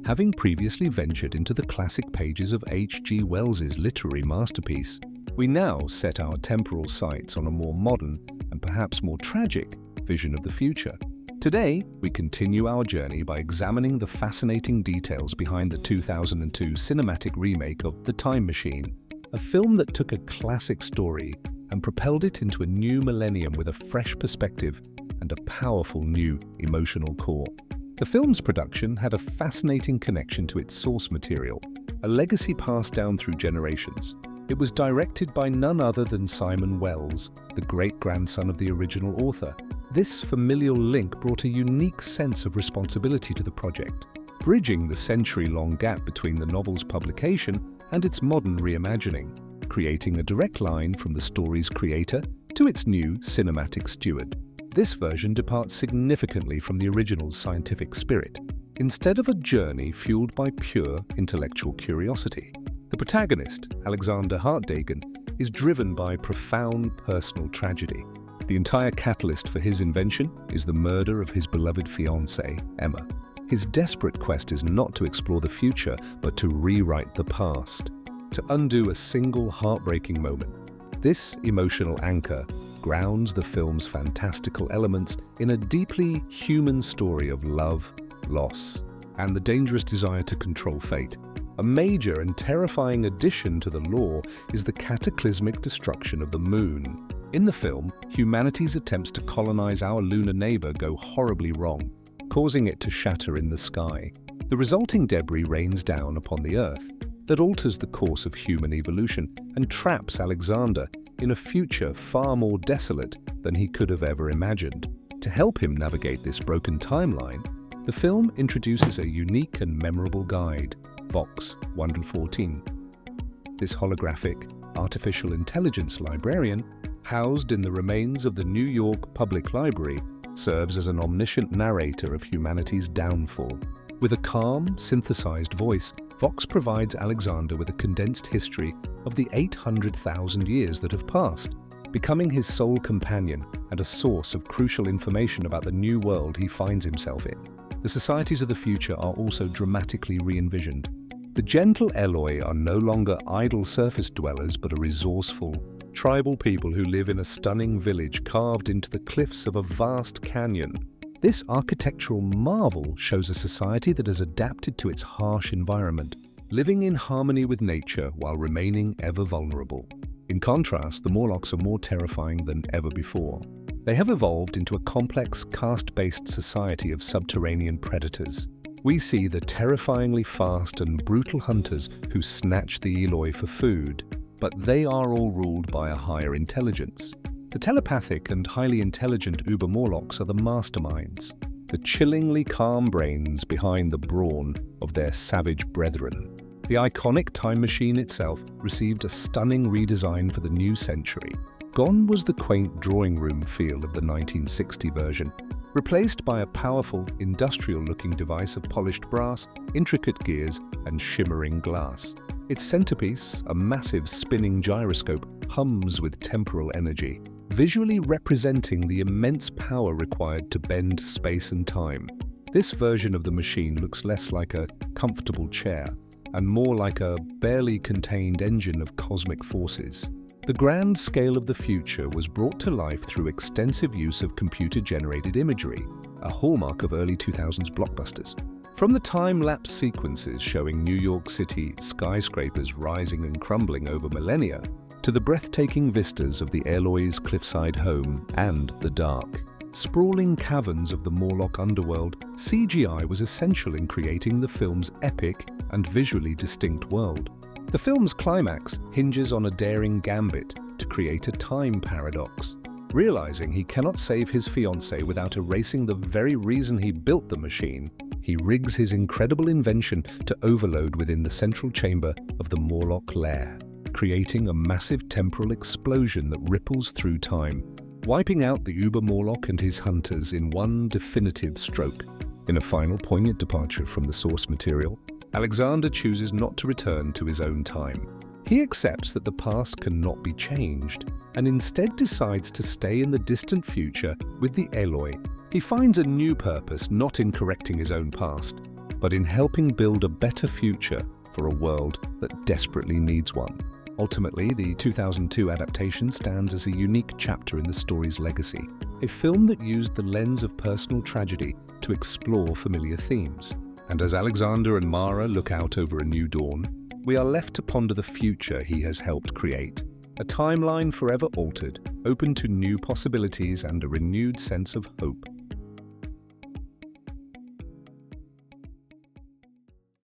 Having previously ventured into the classic pages of H.G. Wells's literary masterpiece, we now set our temporal sights on a more modern and perhaps more tragic vision of the future. Today, we continue our journey by examining the fascinating details behind the 2002 cinematic remake of The Time Machine, a film that took a classic story and propelled it into a new millennium with a fresh perspective and a powerful new emotional core. The film's production had a fascinating connection to its source material, a legacy passed down through generations. It was directed by none other than Simon Wells, the great-grandson of the original author. This familial link brought a unique sense of responsibility to the project, bridging the century-long gap between the novel's publication and its modern reimagining, creating a direct line from the story's creator to its new cinematic steward. This version departs significantly from the original's scientific spirit, instead of a journey fueled by pure intellectual curiosity. The protagonist, Alexander Hartdegen, is driven by profound personal tragedy. The entire catalyst for his invention is the murder of his beloved fiancée, Emma. His desperate quest is not to explore the future, but to rewrite the past, to undo a single heartbreaking moment. This emotional anchor grounds the film's fantastical elements in a deeply human story of love, loss, and the dangerous desire to control fate. A major and terrifying addition to the lore is the cataclysmic destruction of the moon. In the film, humanity's attempts to colonize our lunar neighbor go horribly wrong, causing it to shatter in the sky. The resulting debris rains down upon the Earth that alters the course of human evolution and traps Alexander in a future far more desolate than he could have ever imagined. To help him navigate this broken timeline, the film introduces a unique and memorable guide, Vox 114. This holographic, artificial intelligence librarian, housed in the remains of the New York Public Library, serves as an omniscient narrator of humanity's downfall. With a calm, synthesized voice, Vox provides Alexander with a condensed history of the 800,000 years that have passed, becoming his sole companion and a source of crucial information about the new world he finds himself in. The societies of the future are also dramatically re-envisioned. The gentle Eloi are no longer idle surface dwellers but a resourceful, tribal people who live in a stunning village carved into the cliffs of a vast canyon. This architectural marvel shows a society that has adapted to its harsh environment, living in harmony with nature while remaining ever vulnerable. In contrast, the Morlocks are more terrifying than ever before. They have evolved into a complex, caste-based society of subterranean predators. We see the terrifyingly fast and brutal hunters who snatch the Eloi for food, but they are all ruled by a higher intelligence. The telepathic and highly intelligent Uber Morlocks are the masterminds, the chillingly calm brains behind the brawn of their savage brethren. The iconic Time Machine itself received a stunning redesign for the new century. Gone was the quaint drawing room feel of the 1960 version, replaced by a powerful, industrial-looking device of polished brass, intricate gears, and shimmering glass. Its centerpiece, a massive spinning gyroscope, hums with temporal energy, visually representing the immense power required to bend space and time. This version of the machine looks less like a comfortable chair and more like a barely contained engine of cosmic forces. The grand scale of the future was brought to life through extensive use of computer-generated imagery, a hallmark of early 2000s blockbusters. From the time-lapse sequences showing New York City skyscrapers rising and crumbling over millennia, to the breathtaking vistas of the Eloi's cliffside home and the dark, sprawling caverns of the Morlock underworld, CGI was essential in creating the film's epic and visually distinct world. The film's climax hinges on a daring gambit to create a time paradox. Realizing he cannot save his fiancée without erasing the very reason he built the machine, he rigs his incredible invention to overload within the central chamber of the Morlock lair, creating a massive temporal explosion that ripples through time, wiping out the Uber Morlock and his hunters in one definitive stroke. In a final poignant departure from the source material, Alexander chooses not to return to his own time. He accepts that the past cannot be changed, and instead decides to stay in the distant future with the Eloi. He finds a new purpose not in correcting his own past, but in helping build a better future for a world that desperately needs one. Ultimately, the 2002 adaptation stands as a unique chapter in the story's legacy, a film that used the lens of personal tragedy to explore familiar themes. And as Alexander and Mara look out over a new dawn, we are left to ponder the future he has helped create. A timeline forever altered, open to new possibilities and a renewed sense of hope.